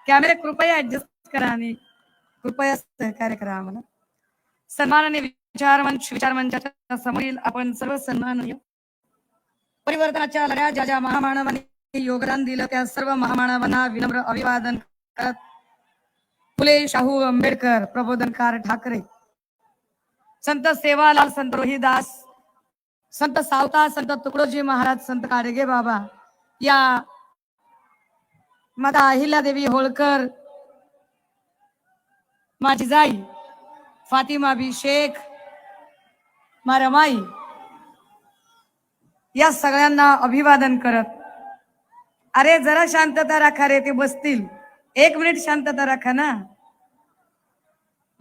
कॅमेरे कृपया ऍडजस्ट करा आणि कृपया सहकार्य करा आम्हाला. सन्मानाने विचारमंचाच्या समोरील आपण सर्व सन्माननीय परिवर्तनाच्या लढ्यात ज्या ज्या महामानवांनी योगदान दिलं त्या सर्व महामानवांना विनम्र अभिवादन करत फुले शाहू आंबेडकर प्रबोधनकार ठाकरे संत सेवालाल संत रोहिदास संत सावता संत तुकडोजी महाराज संत गाडगे बाबा या माता अहिल्यादेवी होळकर माझी जाई फातिमा बी शेख मारमाई या सगळ्यांना अभिवादन करत अरे जरा शांतता राखा रे ते बसतील. 1 मिनिट शांतता राखा ना.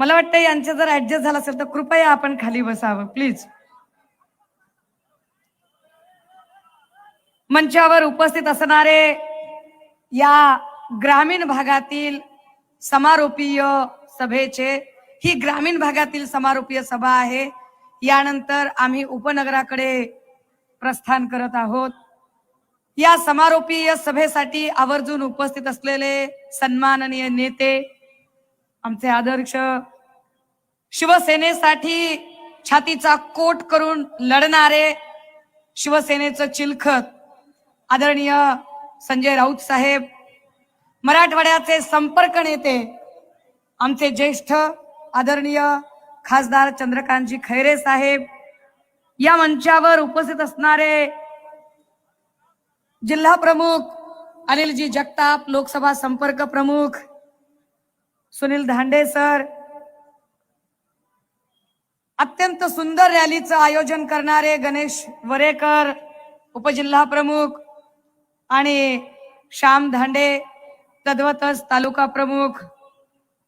मला वाटतं यांचं जर ऍडजस्ट झालं असेल तर कृपया आपण खाली बसावं प्लीज. मंचावर उपस्थित असणारे या ग्रामीण भागातील समारोपीय सभेचे ही ग्रामीण भागातील समारोपीय सभा आहे. यानंतर आम्ही उपनगराकडे प्रस्थान करत आहोत. या समारोपीय सभेसाठी आवर्जून उपस्थित असलेले सन्माननीय नेते आमचे आदर्श शिवसेनेसाठी छातीचा कोट करून लढणारे शिवसेनेचं चिलखत आदरणीय संजय राऊत साहेब, मराठवाड्याचे संपर्क नेते आमचे ज्येष्ठ आदरणीय खासदार चंद्रकांतजी खैरे साहेब, या मंचावर उपस्थित असणारे जिल्हा प्रमुख अनिलजी जगताप, लोकसभा संपर्क प्रमुख सुनील धांडे सर, अत्यंत सुंदर रॅलीचं आयोजन करणारे गणेश वरेकर उपजिल्हा प्रमुख आणि श्याम धांडे तद्वतच तालुका प्रमुख,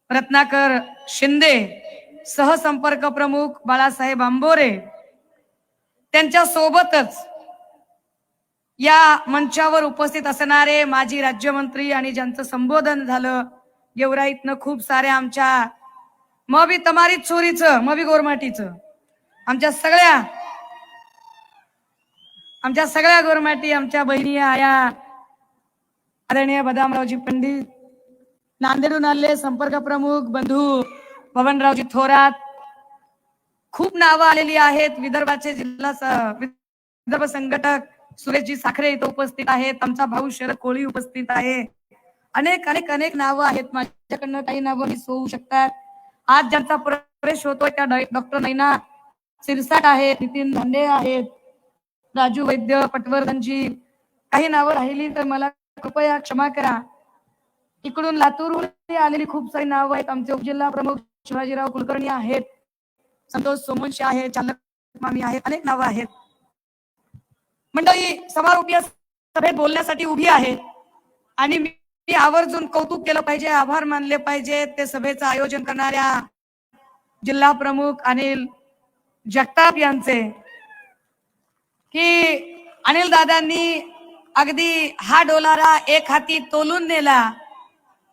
रत्नाकर शिंदे सहसंपर्क प्रमुख बाळासाहेब आंबोरे, त्यांच्या सोबतच या मंचावर उपस्थित असणारे माजी राज्यमंत्री आणि ज्यांचं संबोधन झालं गेवराईतनं खूप सारे आमच्या मबी तमारी चोरीचं मबी गोरमाटीचं आमच्या सगळ्या गोरमाटी आमच्या बहिणी आया आदरणीय बदामरावजी पंडित, नांदेडून आले संपर्क प्रमुख बंधू बबनरावजी थोरात, खूप नावं आलेली आहेत. विदर्भाचे विदर्भ संघटक सुरेशजी साखरे इथं उपस्थित आहेत. आमचा भाऊ शरद कोळी उपस्थित आहे. अनेक अनेक अनेक नावं आहेत. माझ्याकडनं काही नावं मिस होऊ शकतात. आज ज्यांचा प्रवेश होतोय त्या डॉक्टर नैना सिरसाट आहेत, नितीन धांडे आहेत, राजू वैद्य पटवर्धनजी, काही नावं राहिली तर मला कृपया क्षमा करा. इकडून लातूरहून आलेली खूप सारी नावं आहेत. आमचे उपजिल्हा प्रमुख शिवाजीराव कुलकर्णी आहेत, संतोष सोमवंशी आहे, चालक मामी आहेत, अनेक नावं आहेत. मंडळी समारोपीय सभेत बोलण्यासाठी उभी आहे आणि मी आवर्जून कौतुक केलं पाहिजे, आभार मानले पाहिजे ते सभेचं आयोजन करणाऱ्या जिल्हा प्रमुख अनिल जगताप यांचे, की अनिल दादांनी अगदी हा डोलारा एक हाती तोलून नेला.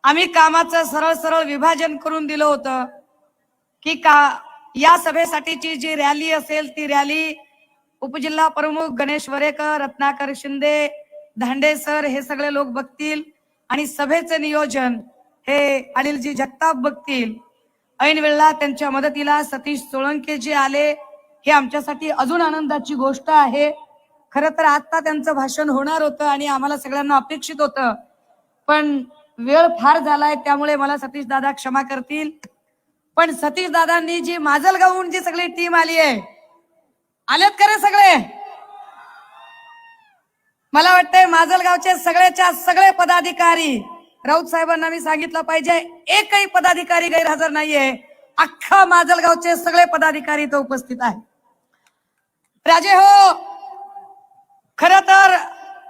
आम्ही कामाचं सरळ सरळ विभाजन करून दिलं होतं की या सभेसाठीची जी रॅली असेल ती रॅली उपजिल्हा प्रमुख गणेश वरेकर, रत्नाकर शिंदे, धांडे सर हे सगळे लोक बघतील आणि सभेचं नियोजन हे अनिलजी जगताप बघतील. ऐन वेळेला त्यांच्या मदतीला सतीश सोळंके जे आले हे आमच्यासाठी अजून आनंदाची गोष्ट आहे. खरं तर आता त्यांचं भाषण होणार होतं आणि आम्हाला सगळ्यांना अपेक्षित होतं, पण वेळ फार झालाय त्यामुळे मला सतीश दादा क्षमा करतील. पण सतीश दादांनी जी माजलगावहून जी सगळी टीम आली आहे, आलेत का रे सगळे? मला वाटतंय माजलगावचे सगळेच्या सगळे पदाधिकारी, राऊत साहेबांना मी सांगितलं पाहिजे एकही पदाधिकारी गैरहजर नाहीये. अख्खा माजलगावचे सगळे पदाधिकारी इथं उपस्थित आहेत. राजे हो, खर तर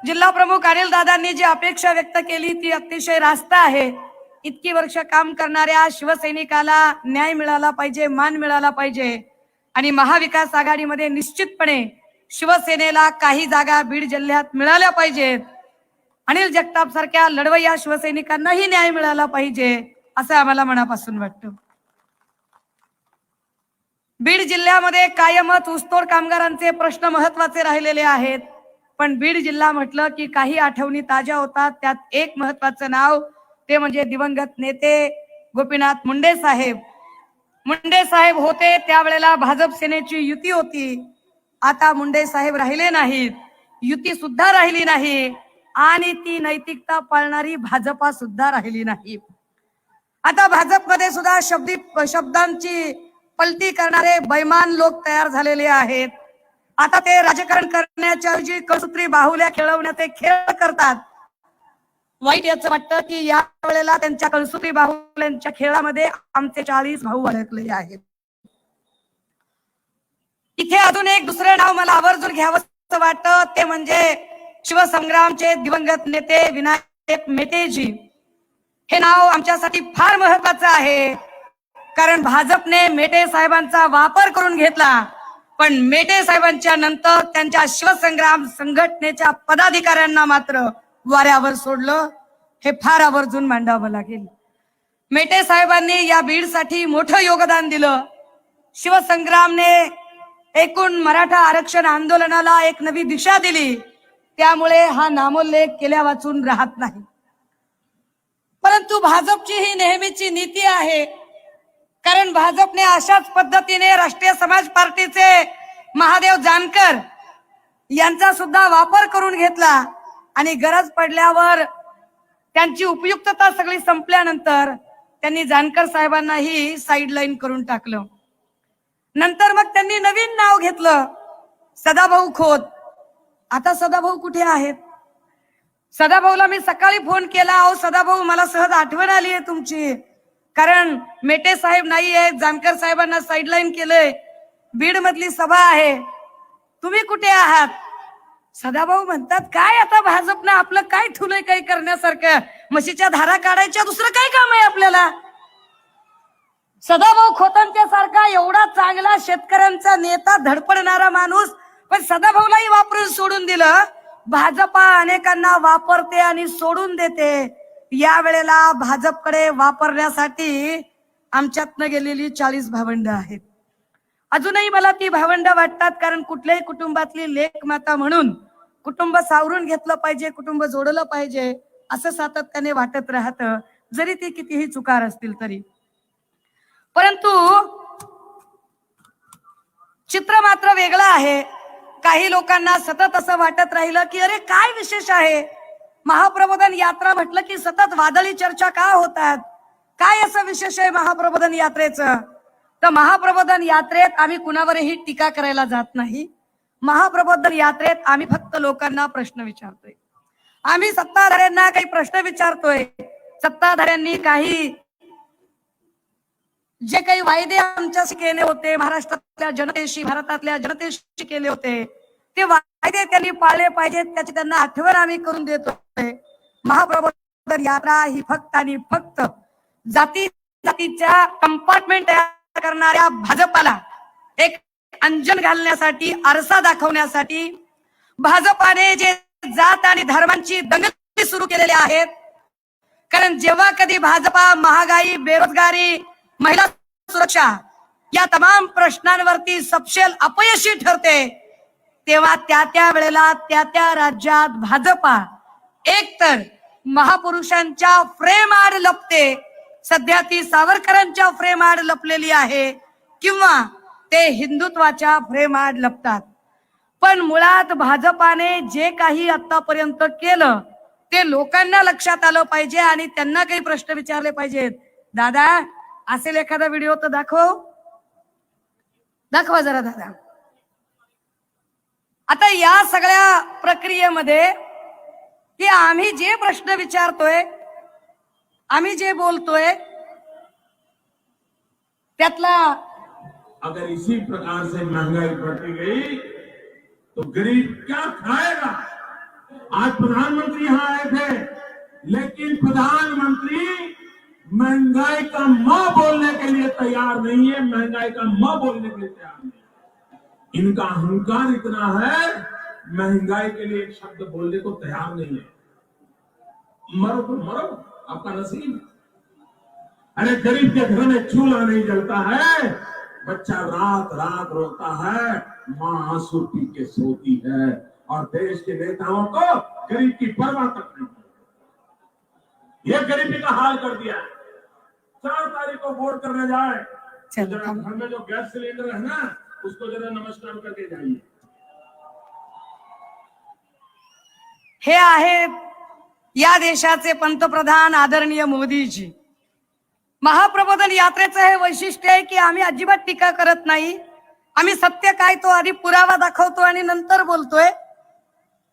जिल्हा प्रमुख अनिल दादांनी जी अपेक्षा व्यक्त केली ती अतिशय रास्त आहे. इतकी वर्ष काम करणाऱ्या शिवसैनिकाला न्याय मिळाला पाहिजे, मान मिळाला पाहिजे आणि महाविकास आघाडीमध्ये निश्चितपणे शिवसेनेला काही जागा बीड जिल्ह्यात मिळाल्या पाहिजेत. अनिल जगताप सारख्या लढवय्या शिवसैनिकांनाही न्याय मिळाला पाहिजे असं आम्हाला मनापासून वाटतं. बीड जिल्ह्यामध्ये कायमच ऊसतोड कामगारांचे प्रश्न महत्वाचे राहिलेले आहेत, पण बीड जिल्हा म्हटलं की काही आठवणी ताज्या होतात. त्यात एक महत्वाचं नाव ते म्हणजे दिवंगत नेते गोपीनाथ मुंडे साहेब. मुंडे साहेब होते त्यावेळेला भाजप सेनेची युती होती. आता मुंडे साहेब राहिले नाहीत, युती सुद्धा राहिली नाही आणि ती नैतिकता पाळणारी भाजपा सुद्धा राहिली नाही. आता भाजपमध्ये सुद्धा शब्दांची पलटी करणारे बैमान लोक तयार झालेले आहेत. आता ते राजकारण करण्याच्या ऐवजी कळसूत्री बाहुल्या खेळवण्याचे खेळ करतात. वाईट याचं वाटतं की या वेळेला त्यांच्या कळसूत्री बाहुल्यांच्या खेळामध्ये आमचे 40 भाऊ अडकले आहेत. इथे अजून एक दुसरं नाव मला आवर्जून घ्यावं वाटतं, ते म्हणजे शिवसंग्रामचे दिवंगत नेते विनायक मेटेजी. हे नाव आमच्यासाठी फार महत्वाचं आहे, कारण भाजपने मेटे साहेबांचा वापर करून घेतला, पण मेटे साहेबांच्या नंतर त्यांच्या शिवसंग्राम संघटनेच्या पदाधिकाऱ्यांना मात्र वाऱ्यावर सोडलं. हे फार आवर्जून मांडावं लागेल. मेटे साहेबांनी या बीडसाठी मोठं योगदान दिलं. शिवसंग्रामने एकूण मराठा आरक्षण आंदोलनाला एक नवी दिशा दिली, त्यामुळे हा नामोल्लेख केल्या वाचून राहत नाही. परंतु भाजपची ही नेहमीची नीती आहे, कारण भाजपने अशाच पद्धतीने राष्ट्रीय समाज पार्टीचे महादेव जानकर यांचा सुद्धा वापर करून घेतला आणि गरज पडल्यावर त्यांची उपयुक्तता सगळी संपल्यानंतर त्यांनी जानकर साहेबांनाही साईडलाईन करून टाकलं. नंतर मग त्यांनी नवीन नाव घेतलं, सदाभाऊ खोत. आता सदाभाऊ कुठे आहेत? सदाभाऊला मी सकाळी फोन केला, अहो सदाभाऊ मला सहज आठवण आली आहे तुमची, कारण मेटे साहेब नाही आहेत, जानकर साहेबांना साईडलाईन केलंय, बीड मधली सभा आहे, तुम्ही कुठे आहात? सदाभाऊ म्हणतात, काय आता भाजपनं आपलं काय ठुलंय काही करण्यासारखं, म्हशीच्या धारा काढायच्या, दुसरं काय काम आहे आपल्याला? सदाभाऊ खोतांच्या सारखा एवढा चांगला शेतकऱ्यांचा नेता, धडपडणारा माणूस, पण सदाभाऊलाही वापरून सोडून दिलं. भाजपा अनेकांना वापरते आणि सोडून देते. या वेळेला भाजपकडे वापरण्यासाठी आमच्यातनं गेलेली 40 भावंड आहेत. अजूनही मला ती भावंड वाटतात, कारण कुठल्याही कुटुंबातली लेक माता म्हणून कुटुंब सावरून घेतलं पाहिजे, कुटुंब जोडलं पाहिजे असं सातत्याने वाटत राहतं, जरी ती कितीही चुकार असतील तरी. परंतु चित्र मात्र वेगळं आहे. काही लोकांना सतत असं वाटत राहिलं की अरे काय विशेष आहे, महाप्रबोधन यात्रा म्हटलं की सतत वादळी चर्चा का होतात, काय असं विशेष आहे महाप्रबोधन यात्रेचं? तर महाप्रबोधन यात्रेत आम्ही कुणावरही टीका करायला जात नाही. महाप्रबोधन यात्रेत आम्ही फक्त लोकांना प्रश्न विचारतोय. आम्ही सत्ताधाऱ्यांना काही प्रश्न विचारतोय. सत्ताधाऱ्यांनी काही जे काही वायदे आमच्याशी केले होते, महाराष्ट्रातल्या जनतेशी, भारतातल्या जनतेशी केले होते, ते वायदे त्यांनी पाळले पाहिजेत, त्याची त्यांना आठवण आम्ही करून देतोय. महाप्रबोधन यात्रा ही फक्त आणि फक्त जाती जातीच्या कंपार्टमेंट तयार करणाऱ्या भाजपाला एक अंजन घालण्यासाठी, आरसा दाखवण्यासाठी, भाजपाने जे जात आणि धर्मांची दंगली सुरू केलेली आहेत. कारण जेव्हा कधी भाजपा महागाई, बेरोजगारी, महिला सुरक्षा या तमाम प्रश्नांवरती सपशेल अपयशी ठरते, तेव्हा त्या वेळेला त्या राज्यात भाजपा एकतर महापुरुषांच्या फ्रेम आड लपते, सध्या ती सावरकरांच्या फ्रेम आड लपलेली आहे, किंवा ते हिंदुत्वाच्या फ्रेम आड लपतात. पण मुळात भाजपाने जे काही आतापर्यंत केलं ते लोकांना लक्षात आलं पाहिजे आणि त्यांना काही प्रश्न विचारले पाहिजेत. दादा असेल एखादा व्हिडिओ तर दाखवा जरा दादा. आता या सगळ्या प्रक्रियेमध्ये की आम्ही जे प्रश्न विचारतोय, आम्ही जे बोलतोय त्यातला, अगर इसी प्रकार से महंगाई बढ़ती गई तो गरीब क्या खाएगा? आज प्रधानमंत्री यहाँ आए थे, लेकिन प्रधानमंत्री महंगाई का म बोलने के लिए तैयार नहीं है, महंगाई का म बोलने के लिए तैयार नहीं है। इनका अहंकार इतना है, महंगाई के लिए एक शब्द बोलने को तैयार नहीं है। मरो तो मरो, आपका नसीब। अरे गरीब के घर में चूल्हा नहीं जलता है, बच्चा रात रात रोता है, माँ आंसू पी के सोती है, और देश के नेताओं को गरीब की परवाह तक नहीं। ये गरीबी का हाल कर दिया है। 4 तारीख को वोट करने जाए तो चलो, जरा घर में जो गैस सिलेंडर है ना, उसको जरा नमस्कार करके जाइए। हे आहेत या देशाचे पंतप्रधान आदरणीय मोदीजी. महाप्रबोधन यात्रेचं हे वैशिष्ट्य आहे की आम्ही अजिबात टीका करत नाही. आम्ही सत्य काय तो आधी पुरावा दाखवतो आणि नंतर बोलतोय.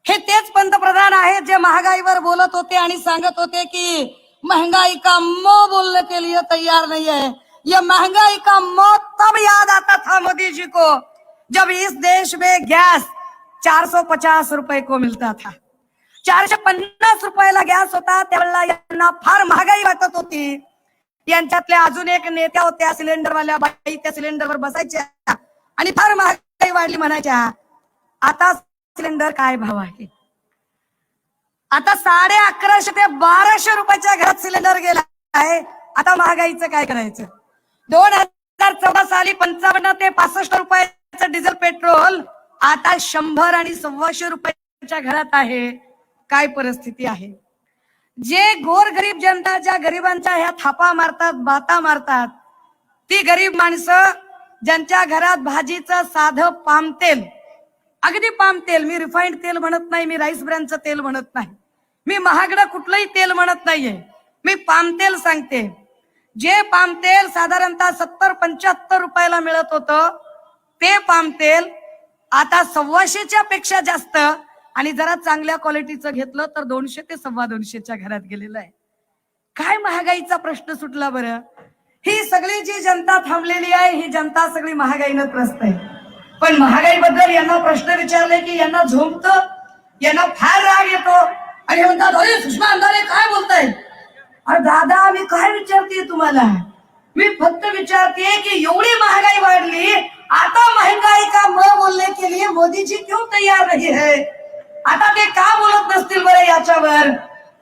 हे तेच पंतप्रधान आहेत जे महागाईवर बोलत होते आणि सांगत होते की महंगाई का मो बोलने के लिए तैयार नहीं है. ये महंगाई का मो तब याद आता था मोदी जी को जब इस देश में गैस 450 रुपए को मिलता था. 450 रुपयाला गॅस होता त्यावेळेला यांना फार महागाई वाटत होती. यांच्यातल्या अजून एक नेत्या होत्या सिलेंडरवाल्या बाई, त्या सिलेंडरवर बसायच्या आणि फार महागाई वाढली म्हणायच्या. आता सिलेंडर काय भाव आहे? आता 1150 ते 1200 रुपयाच्या घरात सिलेंडर गेला आहे. आता महागाईचं काय करायचं? 2014 साली 55 ते 65 रुपयाचं डिझेल पेट्रोल आता 100 आणि 125 रुपयाच्या घरात आहे. काय परिस्थिती आहे? जे गोरगरीब जनता, ज्या गरिबांच्या ह्या थापा मारतात, बाता मारतात, ती गरीब माणसं ज्यांच्या घरात भाजीचं साधं पाम तेल, अगदी पाम तेल, मी रिफाईंड तेल म्हणत नाही, मी राईस ब्रॅनचं तेल म्हणत नाही, मी महागडं कुठलंही तेल म्हणत नाहीये, मी पाम तेल सांगते. जे पाम तेल साधारणतः 70-75 रुपयाला मिळत होतं ते पाम तेल आता 125च्या पेक्षा जास्त आणि जरा चांगल्या क्वालिटीचं घेतलं तर 200 ते 225च्या घरात गेलेलं आहे. काय महागाईचा प्रश्न सुटला बरं? ही सगळी जी जनता थांबलेली आहे ही जनता सगळी महागाईनं त्रस्त आहे. पण महागाईबद्दल यांना प्रश्न विचारले की यांना झोंबतं, यांना फार राग येतो आणि म्हणतात अरे सुषमा अंधारे काय बोलताय? अरे दादा मी काय विचारते तुम्हाला? मी फक्त विचारते की एवढी महागाई वाढली, आता महंगाई का म बोलने के लिए मोदी जी क्यों तैयार नहीं है? आता ते का बोलत नसतील बरं याच्यावर?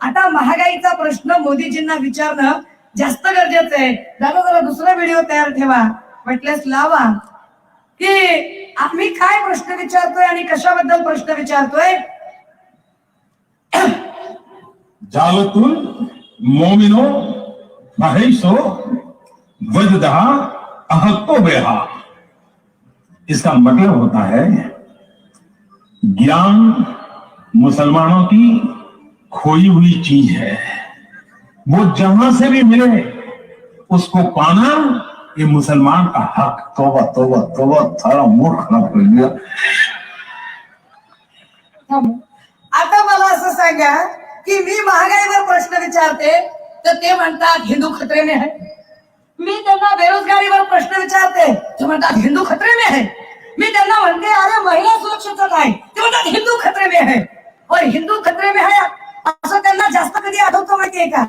आता महागाईचा प्रश्न मोदीजींना विचारणं जास्त गरजेचं आहे. दादा जरा दुसरा व्हिडिओ तयार ठेवा, वाटल्यास लावा की आम्ही काय प्रश्न विचारतोय आणि कशाबद्दल प्रश्न विचारतोय. जालतुल मोमिनो महेशो वजदहा अहक्को बेहा. इसका मतलब होता है ज्ञान मुसलमानों की खोई हुई चीज है. वो जहां से भी मिले उसको पाना ये मुसलमान का हक. तोबा तोबा तोबा, सारा मूड खराब कर दिया. आता मला असं सांगा की मी महागाईवर प्रश्न विचारते तर ते म्हणतात हिंदू खतरे में है. मी त्यांना बेरोजगारीवर प्रश्न विचारते ते म्हणतात हिंदू खतरे में है. मी त्यांना म्हणते अरे महिला सुरक्षेचं काय, ते म्हणतात हिंदू खतरे में है. और हिंदू खतरे में है असं त्यांना जास्त कधी आठवतं माहितीये का?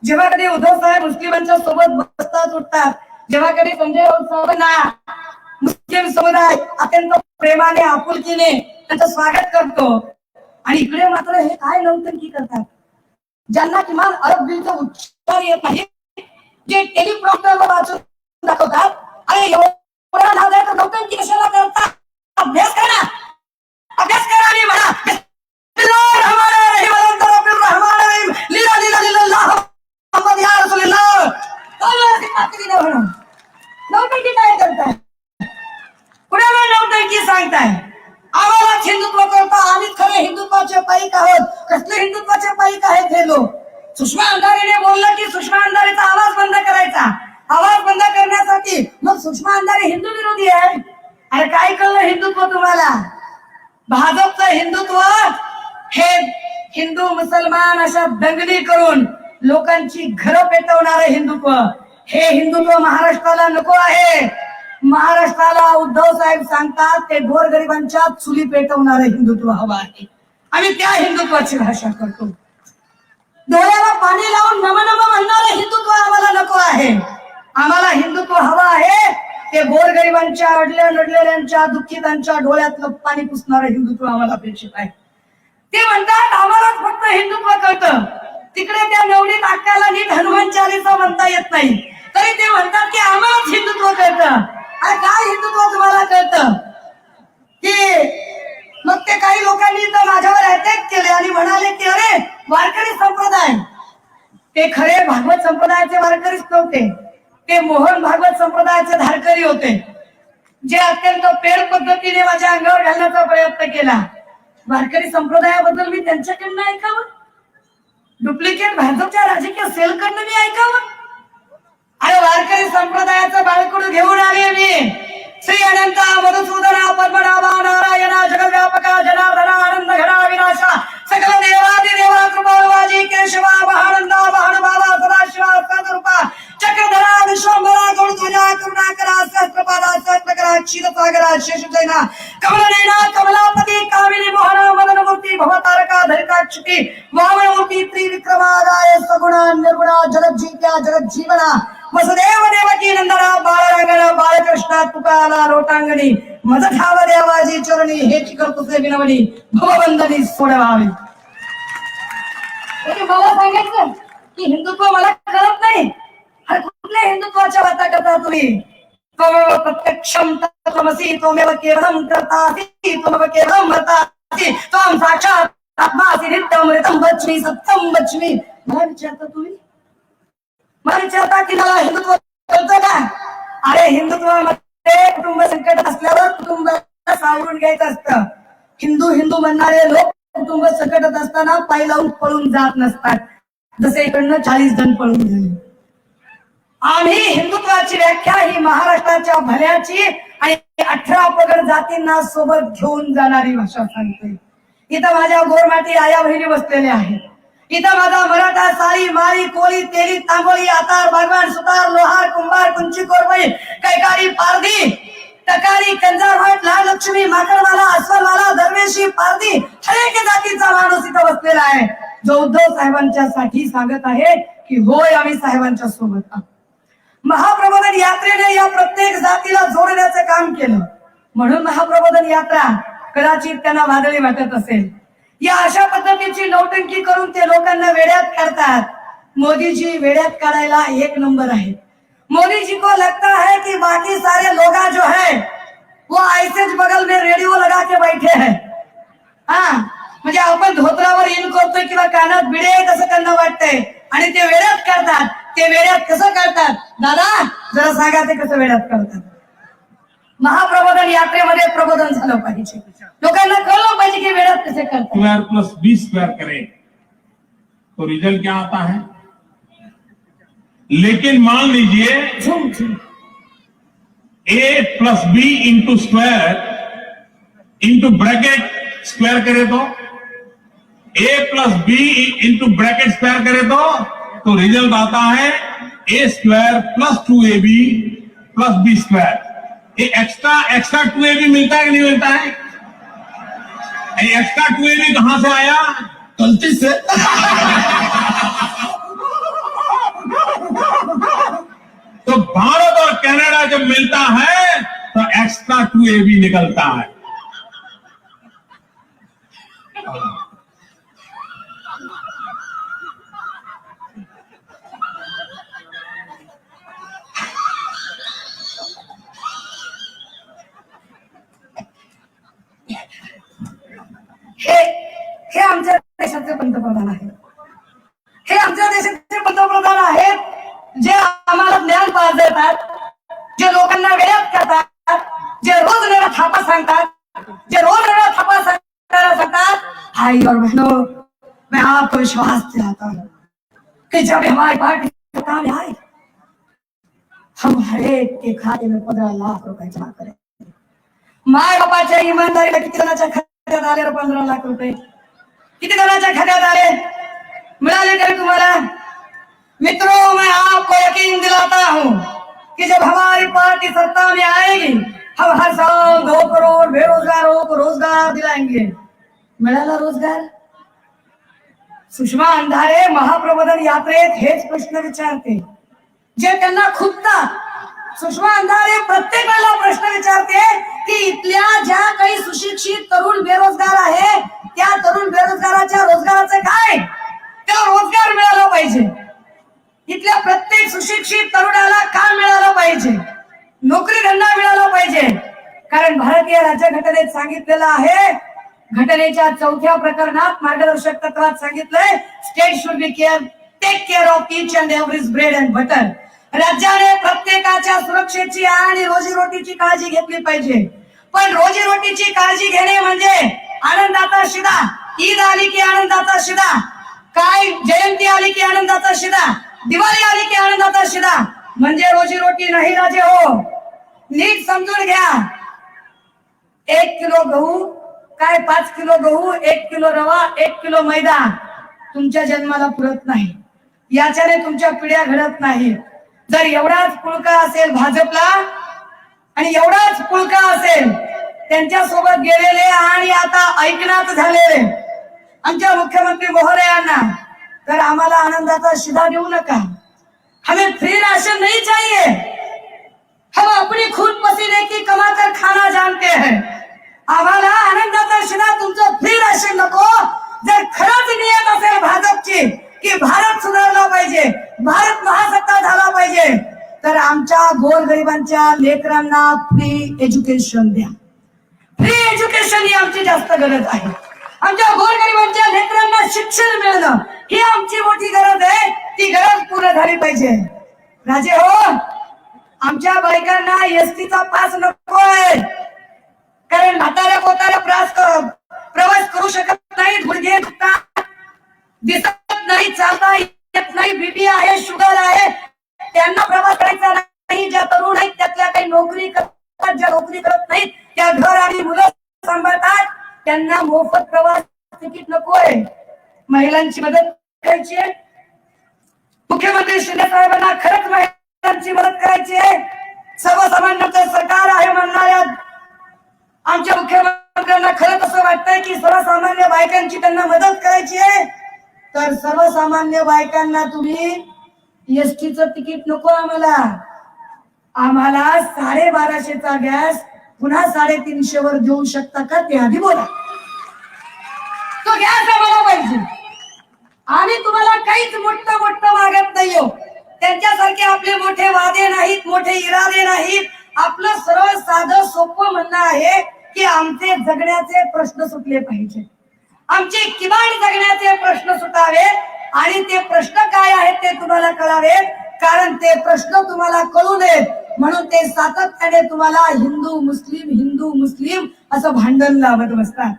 जेव्हा कधी उद्धव साहेब मुस्लिमांच्या सोबत बसतात उठतात, जेव्हा कधी संजय राऊत साहेबांना मुस्लिम समुदाय अत्यंत प्रेमाने आपुलकीने त्यांचं स्वागत करतो आणि इकडे मात्र हे काय नौटंकी करतात. ज्यांना किमान अरबीचा उच्चार येत नाही, जे टेलिप्रॉम्प्टरवर वाचून दाखवतात. अरे एवढा नाव आहे तर नौटंकी कशाला करतात? अभ्यास करा, अभ्यास करा आणि म्हणा नौटंकी काय करताय? पुढे नौटंकी सांगताय आम्हाला हिंदुत्व करता, आम्ही खरे हिंदुत्वाचे पाईक आहोत. कसले हिंदुत्वाचे पाईक आहेत हे लोक? सुषमा अंधारेने बोललं की सुषमा अंधारेचा आवाज बंद करायचा. आवाज बंद करण्यासाठी मग सुषमा अंधारे हिंदू विरोधी आहे. अरे काय कळलं हिंदुत्व तुम्हाला? भाजपचं हिंदुत्व हे हिंदू मुसलमान अशा दंगली करून लोकांची घरं पेटवणारे हिंदुत्व. हे हिंदुत्व महाराष्ट्राला नको आहे. महाराष्ट्राला उद्धव साहेब सांगतात ते गोरगरिबांच्या चुली पेटवणारे हिंदुत्व हवं आहे. आम्ही त्या हिंदुत्वाची भाषा करतो. डोळ्याला पाणी लावून नमनम म्हणणारे हिंदुत्व आम्हाला नको आहे. आम्हाला हिंदुत्व हवं आहे ते गोरगरिबांच्या, अडल्या नडलेल्यांच्या, दुःखितांच्या डोळ्यातलं पाणी पुसणारं हिंदुत्व आम्हाला अपेक्षित आहे. ते म्हणतात आम्हालाच फक्त हिंदुत्व कळतं. तिकडे त्या नवनीत अक्काला नीट हनुमान चालीसा म्हणता येत नाही तरी ते म्हणतात की आम्हालाच हिंदुत्व कळतं. अरे काय हिंदुत्व तुम्हाला कळतं? की मग ते काही लोकांनी तर माझ्यावर अटॅक केले आणि म्हणाले की अरे वारकरी संप्रदाय ते खरे भागवत संप्रदायाचे वारकरीच नव्हते, ते मोहन भागवत संप्रदायाचे धारकरी होते, जे अत्यंत पेड पद्धतीने माझ्या अंगावर घालण्याचा प्रयत्न केला. वारकरी संप्रदायाबद्दल मी त्यांच्याकडनं ऐकावं, डुप्लिकेट भाजपच्या राजकीय सेलकडनं मी ऐकावं? अरे वारकरी संप्रदायाचं बाळकडू घेऊन आले मी. श्री अनंत मधुसूदना पद्मनाभा नारायणा जगव्यापका जनार्दना आनंद घडा विनाशा सकल देवादी देवा कृपावाजी केशवा महानंदा महानुभावा सदाशिवा सदरूपा चक्रधरा विश्वंभरा गौरध्वजा करुणाकरा सहस्रपादा सहस्रकरा क्षीरसागरा शेषजैना कमलनयना कमलापति कामिनी मोहना मदनमूर्ती भवतारका धरिताक्षिति वामनमूर्ती त्रिविक्रमादाय सगुणा निर्गुणा जगज्जीव्या जगज्जीवना वसुदेव देवकी नंदना बाळरंगना बाळकृष्णा तुकाला लोटांगणी मज ठाव देवाजी चरणी हेची करतोसे विनवणी भवबंधनी सोडवावी. मला सांगायचं की हिंदुत्व मला कळत नाही. अरे कुठल्या हिंदुत्वाच्या वाता करता तुम्ही? त्वमेव प्रत्यक्षं तत्त्वमसि त्वमेव केवलं कर्तासि त्वमेव केवलं भर्तासि त्वं साक्षात् आत्मासि नित्यमृतं वच्मि सत्यं वच्मि. मला विचारता तुम्ही? मला विचारता की मला हिंदुत्व कळतं का? अरे हिंदुत्वामध्ये कुटुंब संकट असल्यावर कुटुंबाला सावरून घ्यायचं असतं. हिंदू म्हणणारे लोक कुटुंब संकटात असताना पाय लावून पळून जात नसतात, जसे इकडनं 40 जण पळून गेले. आम्ही हिंदुत्वाची व्याख्या ही महाराष्ट्राच्या भल्याची आणि 18 पगड जातींना सोबत घेऊन जाणारी भाषा सांगते. इथं माझ्या गोरमाटी आया बहिणी बसलेल्या आहेत. इथं माझा मराठा साळी माळी कोळी तेली तांबोळी आतार बागवान सुतार लोहार कुंभार कुंची कोरपई कैकाडी पारधी टकारी कंजारवाट लाल लक्ष्मी माकडवाला अस्वलवाला दरवेशी पारधी हरेक जातीचा माणूस इथं बसलेला आहे, जो उद्धव साहेबांच्या साठी सांगत आहे की होय आम्ही साहेबांच्या सोबत आहोत. महाप्रबोधन यात्रेने या प्रत्येक जातीला जोडण्याचं काम केलं, म्हणून महाप्रबोधन यात्रा कदाचित त्यांना वादळी वाटत असेल. या अशा पद्धतीची नौटंकी करून ते लोकांना वेड्यात काढतात. मोदीजी वेड्यात काढायला एक नंबर आहे. मोदी जी को लगता है कि बाकी सारे लोग जो है वो ऐसे बगल में रेडियो लगा के बैठे हैं. हा म्हणजे आपण धोत्रावर इन करतोय किंवा कानात बिडे कसं त्यांना वाटतंय आणि ते वेड्यात काढतात. ते वेड्यात कसं करतात दादा जरा सांगा, ते कसं वेड्यात करतात? महाप्रबोधन यात्रेमध्ये प्रबोधन झालं पाहिजे, लोकांना कळलं पाहिजे की वेड्यात कसे करतात. स्क्वायर प्लस बी स्क्वायर करें तो रिजल्ट क्या आता है? लेकिन मान लीजिए A plus B into square into bracket square करे तो A plus B into bracket square करे तो रिजल्ट आता है A square plus 2ab plus B square. ये एक्स्ट्रा 2ab मिलता है कि नहीं मिलता है? एक्स्ट्रा 2ab कहां से आया? गलती से. तो भारत और कनाडा जब मिलता है तो एक्स्ट्रा 2ab निकलता है. हे आमच्या देशाचे पंतप्रधान आहेत. हे आमच्या देशाचे पंतप्रधान आहेत जे आम्हाला ज्ञान पाजतात, जे लोकांना वेड्यात करतात, जे रोज नव्या थापा सांगतात, जे रोज नव्या थापा सांगतात. भाई और बहनों, मैं आपको विश्वास दिलाता हूँ कि जब हमारी पार्टी सत्ता में आए हम हर एक के खाते में 15 लाख रुपए जमा करें. माय बापाच्या ईमानदारीला किती जणांच्या खात्यात आले? 15 लाख रुपये. किती जणांच्या खात्यात आले? मिळाले तरी तुम्हाला? मित्रों, मैं आपको यकीन दिलाता हूं कि जब हमारी पार्टी सत्ता में आएगी हम हर साल 2 करोड़ बेरोजगारों को रोजगार दिलाएंगे. मिळाला रोजगार? सुषमा अंधारे महाप्रबोधन यात्रेत हेच प्रश्न विचारते जे त्यांना खुपतात. सुषमा अंधारे प्रत्येक वेळेला प्रश्न विचारते की इथल्या ज्या काही सुशिक्षित तरुण बेरोजगार आहे त्या तरुण बेरोजगाराच्या रोजगाराचं काय? त्याला रोजगार मिळाला पाहिजे. इथल्या प्रत्येक सुशिक्षित तरुणाला काम मिळालं पाहिजे, नोकरी धंदा मिळाला पाहिजे. कारण भारतीय राज्यघटनेत सांगितलेलं आहे, घटनेच्या 4थ्या प्रकरणात मार्गदर्शक तत्वात सांगितलंय, state should be care take care of each and every's bread and butter. राज्याने प्रत्येकाच्या सुरक्षेची आणि रोजीरोटीची काळजी घेतली पाहिजे. पण रोजीरोटीची काळजी घेणे म्हणजे आनंदाचा शिदा. ईद आली की आनंदाचा शिदा, काय जयंती आली की आनंदाचा शिदा, दिवाळी आली की आनंदाचा शिदा, म्हणजे रोजीरोटी नाही राजे हो. नीट समजून घ्या. 1 किलो गहू, काय 5 किलो गहू, 1 किलो रवा, 1 किलो मैदा तुमच्या जन्माला पुरत नाही. याच्याने तुमच्या पिढ्या घडत नाही. जर एवढाच पुळका असेल भाजपला आणि एवढाच पुळका असेल त्यांच्या सोबत गेलेले आणि आता ऐकण्यात झालेले आमच्या मुख्यमंत्री महोदयांना, तर आम्हाला आनंदाचा शिदा देऊ नका. हमें फ्री राशन नहीं चाहिए. हम अपनी खून पसीने की कमाकर खाना जानते हैं. आम्हाला आनंदाचा शिदा तुमचं फ्री राशन नको. जर खरंच नियत असेल भाजपची की भारत सुधारला पाहिजे, भारत महासत्ता झाला पाहिजे, तर आमच्या गोरगरिबांच्या लेकरांना फ्री एज्युकेशन द्या. फ्री एज्युकेशन ही आमची जास्त गरज आहे. आमच्या गोरगरिबांच्या लेकरांना शिक्षण मिळणं ही आमची मोठी गरज आहे. ती गरज पूर्ण झाली पाहिजे. राजे हो, आमच्या बायकांना एसटीचा पास नकोय. कारण म्हाताऱ्या पोताऱ्या प्रवास करू शकत नाहीत, गुडघे दुखतात, दिसत नाही, चालता येत नाही, बीपी आहे, शुगर आहे, त्यांना प्रवास करायचा नाही. ज्या तरुण आहेत त्यातल्या काही नोकरी करतात, ज्या नोकरी करत नाहीत त्या घर आणि मुलं सांभाळतात, त्यांना मोफत प्रवास तिकीट नकोय. महिलांची मदत करायची आहे. मुख्यमंत्री शिंदे साहेबांना खरंच महिलांची मदत करायची आहे. सर्वसामान्यांचं सरकार आहे म्हणणाऱ्या आमच्या मुख्यमंत्र्यांना खरंच असं वाटतंय की सर्वसामान्य बायकांची त्यांना मदत करायची आहे, तर सर्वसामान्य बायकांना तुम्ही एसटीचं तिकीट नको. आम्हाला 1250चा गॅस पुन्हा 350 वर देऊ शकता का ते आधी बोला. तो गॅस आम्हाला पाहिजे. आम्ही तुम्हाला काहीच मोठं मागत नाही हो. त्यांच्यासारखे आपले मोठे वादे नाहीत, मोठे इरादे नाहीत. आपलं सरळ साधं सोपं म्हणणं आहे की आमचे जगण्याचे प्रश्न सुटले पाहिजे. आमचे किमान जगण्याचे प्रश्न सुटावे आणि ते प्रश्न काय आहेत ते तुम्हाला कळावे. कारण ते प्रश्न तुम्हाला कळू नयेत म्हणून ते सातत्याने तुम्हाला हिंदू मुस्लिम असं भांडण लावत बसतात.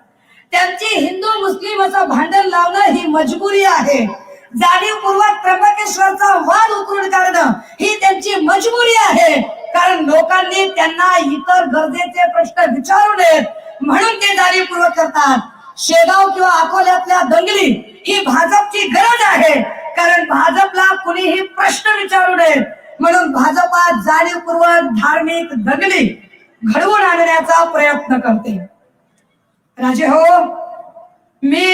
त्यांची हिंदू मुस्लिम असं भांडण लावणं ही मजबुरी आहे. जाणीवपूर्वक त्र्यंबकेश्वरचा वाद उकरून काढणं ही त्यांची मजबुरी आहे. कारण लोकांनी त्यांना इतर गरजेचे प्रश्न विचारू नयेत म्हणून ते जाणीवपूर्वक करतात. शेगाव किंवा अकोल्यातल्या दंगली ही भाजपची गरज आहे. कारण भाजपला कुणीही प्रश्न विचारू नयेत म्हणून भाजपात जाणीवपूर्वक धार्मिक दंगली घडवून आणण्याचा प्रयत्न करते. राजे हो, मी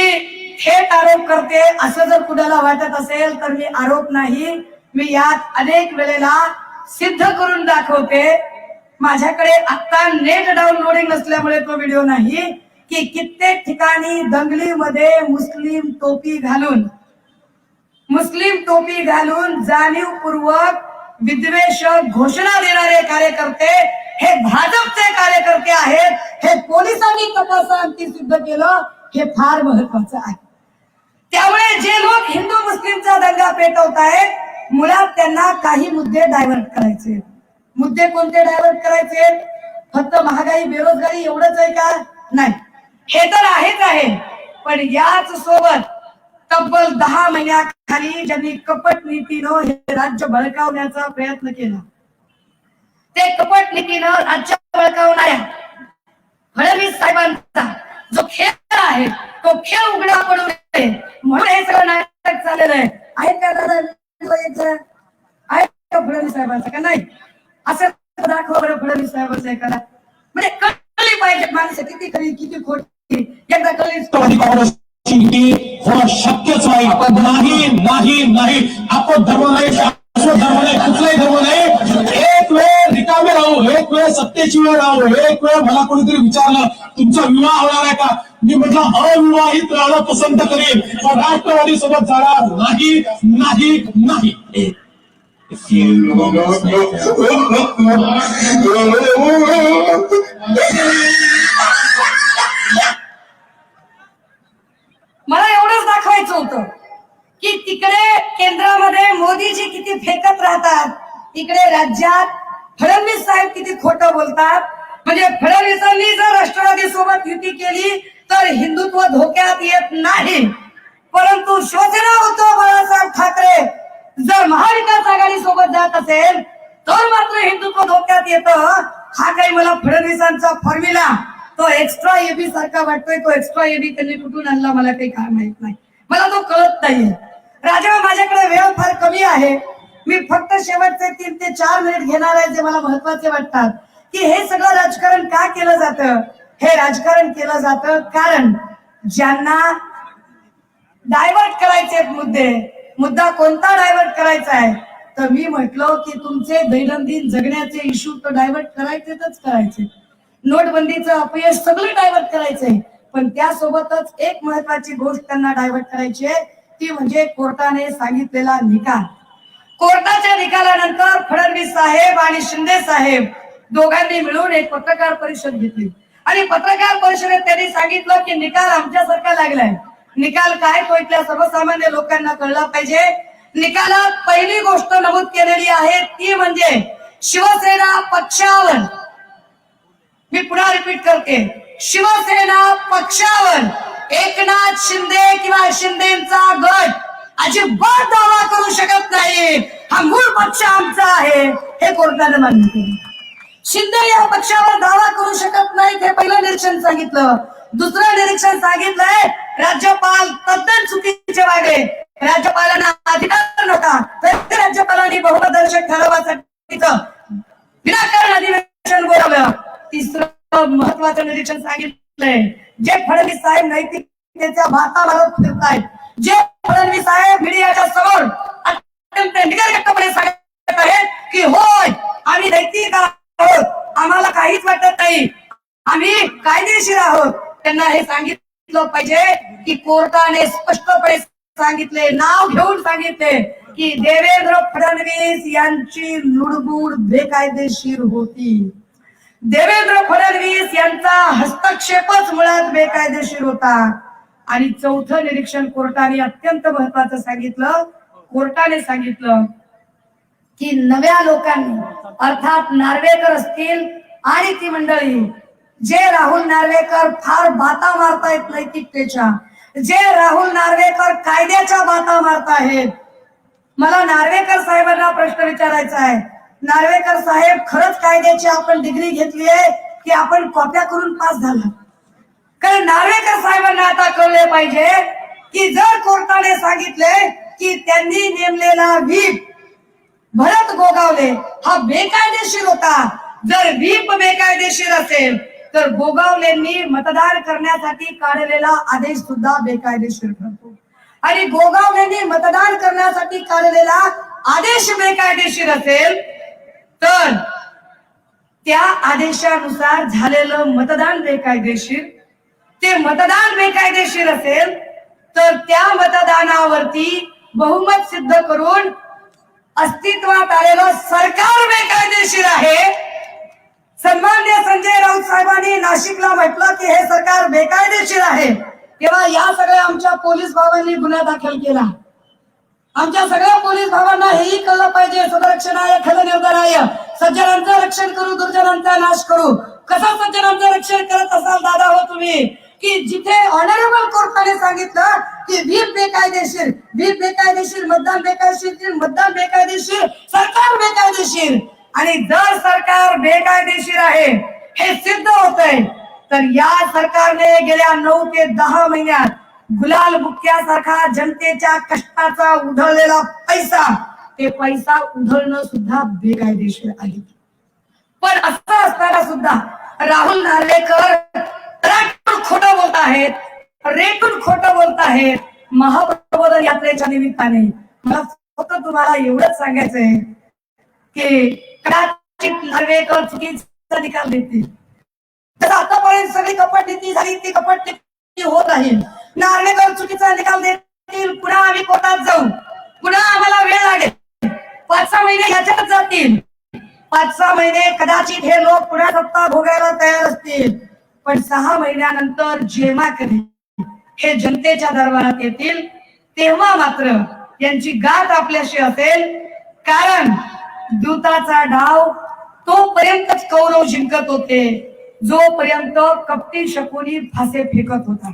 थेट आरोप करते असं जर कुणाला वाटत असेल तर मी आरोप नाही, मी यात अनेक वेळेला सिद्ध करून दाखवते. माझ्याकडे आता नेट डाउनलोडिंग नसल्यामुळे तो व्हिडिओ नाही की कित्येक ठिकाणी दंगलीमध्ये मुस्लिम टोपी घालून जाणीवपूर्वक विद्वेषक घोषणा देणारे कार्यकर्ते हे भाजपचे कार्यकर्ते आहेत. हे पोलिसांनी तपासांती सिद्ध केलं, हे फार महत्वाचं आहे. त्यामुळे जे लोक हिंदू मुस्लिमचा दंगा पेटवत आहेत मुळात त्यांना काही मुद्दे डायव्हर्ट करायचे. मुद्दे कोणते डायव्हर्ट करायचे? फक्त महागाई बेरोजगारी एवढंच आहे का? नाही, हे तर आहेच आहे. पण याच सोबत तब्बल 10 महिन्याखाली ज्यांनी कपट नीतीनं हे राज्य बळकावण्याचा प्रयत्न केला, ते कपट नीतीनं राज्य बळकावणाऱ्या फडणवीस साहेबांचा जो खेळ आहे तो खेळ उघडा पडू नये म्हणून हे सगळं नाटक चाललेलं आहे. आहेत का दादा आहेत का फडणवीस साहेबांचा का नाही? असं दाखवा बरं फडणवीस साहेबांचं एखादा, म्हणजे कळली पाहिजे माणसं किती खरी किती खोटी. एकदा कळली होणं शक्यच नाही. नाही आपण धर्म नाही, धर्म नाही, कुठलाही धर्म नाही. एक वेळ रिकामे राहू, एक वेळ सत्तेची वेळ राहू, एक वेळ मला कोणीतरी विचारलं तुमचा विवाह होणार आहे का? मी म्हटलं अविवाहित राहणं पसंत करेन, पण राष्ट्रवादी सोबत जाणार नाही. मला एवढंच दाखवायचं होतं की तिकडे केंद्रामध्ये मोदीजी किती फेकत राहतात, इकडे राज्यात फडणवीस साहेब किती खोटं बोलतात. म्हणजे फडणवीसांनी जर राष्ट्रवादी सोबत युती केली तर हिंदुत्व धोक्यात येत नाही, परंतु शिवसेना उद्धव बाळासाहेब ठाकरे जर महाविकास आघाडी सोबत जात असेल तर मात्र हिंदुत्व धोक्यात येतं. हा काही मला फडणवीसांचा फॉर्म्युला तो एक्स्ट्रा एबी सारखा वाटतोय. तो एक्स्ट्रा एबी त्यांनी कुठून आणला मला काही काय माहित नाही, मला तो कळत नाहीये. राजा, माझ्याकडे वेळ फार कमी आहे. मी फक्त शेवटचे 3 ते 4 मिनिट घेणार आहे जे मला महत्वाचे वाटतात. की हे सगळं राजकारण का केलं जातं? हे राजकारण केलं जातं कारण ज्यांना डायव्हर्ट करायचे मुद्दा कोणता डायव्हर्ट करायचा आहे, तर मी म्हटलं की तुमचे दैनंदिन जगण्याचे इश्यू तर डायव्हर्ट करायचे. नोटबंदीचं अपयश सगळं डायव्हर्ट करायचंय, पण त्यासोबतच एक महत्वाची गोष्ट त्यांना डायव्हर्ट करायची आहे, ती म्हणजे कोर्टाने सांगितलेला निकाल. कोर्टाच्या निकालानंतर फडणवीस साहेब आणि शिंदे साहेब दोघांनी मिळून एक पत्रकार परिषद घेतली आणि पत्रकार परिषदेत त्यांनी सांगितलं की निकाल आमच्यासारखा लागलाय. निकाल काय तो इथल्या सर्वसामान्य लोकांना कळला पाहिजे. निकालात पहिली गोष्ट नमूद केलेली आहे ती म्हणजे शिवसेना पक्षावर, मी पुन्हा रिपीट करते, शिवसेना पक्षावर एकनाथ शिंदे किंवा शिंदेचा गट अजिबात दावा करू शकत नाही. हा मूळ पक्ष आमचा आहे हे कोर्टाने मान्य केलं. शिंदे या पक्षावर दावा करू शकत नाही हे पहिलं निरीक्षण सांगितलं. दुसरं निरीक्षण सांगितलंय राज्यपाल तद्दन चुकीचे वागले, राज्यपालांना अधिकार नव्हता तर राज्यपालांनी बहुमतदर्शक ठरावासाठी विनाकारण अधिवेशन बोलावलं. तिसरं महत्वाचं निरीक्षण सांगितलंय जे फडणवीस साहेब नैतिकतेच्या भाता मारत फिरतायत, जे फडणवीस साहेब मीडियाच्या समोर अत्यंत निगरगट्टपणे सांगत आहेत की होय आम्ही नैतिक आहोत, आम्हाला काहीच वाटत नाही, आम्ही कायदेशीर आहोत. त्यांना हे सांगितलं पाहिजे की कोर्टाने स्पष्टपणे सांगितले, नाव घेऊन सांगितले की देवेंद्र फडणवीस यांची लुडबुड बेकायदेशीर होती. देवेंद्र फडणवीस यांचा हस्तक्षेपच मुळात बेकायदेशीर होता. आणि चौथं निरीक्षण कोर्टाने अत्यंत महत्वाचं सांगितलं. कोर्टाने सांगितलं की नव्या लोकांनी अर्थात नार्वेकर असतील आणि ती मंडळी जे राहुल नार्वेकर फार बाता मारतायत नैतिकतेच्या, जे राहुल नार्वेकर कायद्याच्या बाता मारतायत, मला नार्वेकर साहेबांना प्रश्न विचारायचा आहे. नार्वेकर साहेब, खरंच कायद्याची आपण डिग्री घेतली आहे की आपण कॉप्या करून पास झाला? कारण नार्वेकर साहेबांना आता कळले पाहिजे की जर कोर्टाने सांगितले की त्यांनी नेमलेला व्हीप भरत गोगावले हा बेकायदेशीर होता, जर व्हीप बेकायदेशीर असेल तर गोगावलेंनी मतदान करण्यासाठी काढलेला आदेश सुद्धा बेकायदेशीर ठरतो. आणि गोगावलेंनी मतदान करण्यासाठी काढलेला आदेश बेकायदेशीर असेल तर त्या आदेशानुसार झालेलं मतदान बेकायदेशीर, ते मतदान बेकायदेशीर असेल तर त्या मतदानावरती बहुमत सिद्ध करून अस्तित्वात आलेलं सरकार बेकायदेशीर आहे. सन्माननीय संजय राऊत साहेबांनी नाशिकला म्हटलं की हे सरकार बेकायदेशीर आहे, तेव्हा या सगळ्या आमच्या पोलीस भावांनी गुन्हा दाखल केला. आमच्या सगळ्या पोलीस भावांना हेही कळलं पाहिजे, सदरक्षणाय खलनिर्धाराय, सज्जनांचं रक्षण करू दुर्जनांचा नाश करू. कसं सज्जनांचं रक्षण करत असाल दादा हो तुम्ही, की जिथे ऑनरेबल कोर्टाने सांगितलं की व्हीप बेकायदेशीर, व्हीप बेकायदेशीर, मतदान बेकायदेशीर, मतदान बेकायदेशीर, सरकार बेकायदेशीर. आणि जर सरकार बेकायदेशीर आहे हे सिद्ध होतंय तर या सरकारने गेल्या 9 ते 10 महिन्यात गुलाल बुक्क्यासारखा जनतेच्या कष्टाचा उधळलेला पैसा, ते पैसा उधळणं सुद्धा बेकायदेशीर आहे. पण असं असताना सुद्धा राहुल नार्वेकर रेटून खोटं बोलत आहेत, रेटून खोटं बोलत आहेत. महाप्रबोधन यात्रेच्या निमित्ताने मला फक्त तुम्हाला एवढंच सांगायचंय की कदाचित नार्वेकर चुकीचा निकाल देतील. तर आतापर्यंत सगळी कपटनीती झाली ती कपटनीती होत राहील. नार्वेकर चुकीचा निकाल देतील, पुन्हा आम्ही कोर्टात जाऊ, पुन्हा आम्हाला वेळ लागेल, 5-6 महिने याच्यात जातील. 5-6 महिने कदाचित हे लोक पुन्हा सत्ता भोगायला तयार असतील, पण 6 महिन्यानंतर जेव्हा कधी हे जनतेच्या दरबारात येतील तेव्हा मात्र यांची गाठ आपल्याशी असेल, कारण दूताचा डाव तोपर्यंतच कौरव जिंकत होते जोपर्यंत कपटी शकुनी फासे फेकत होता,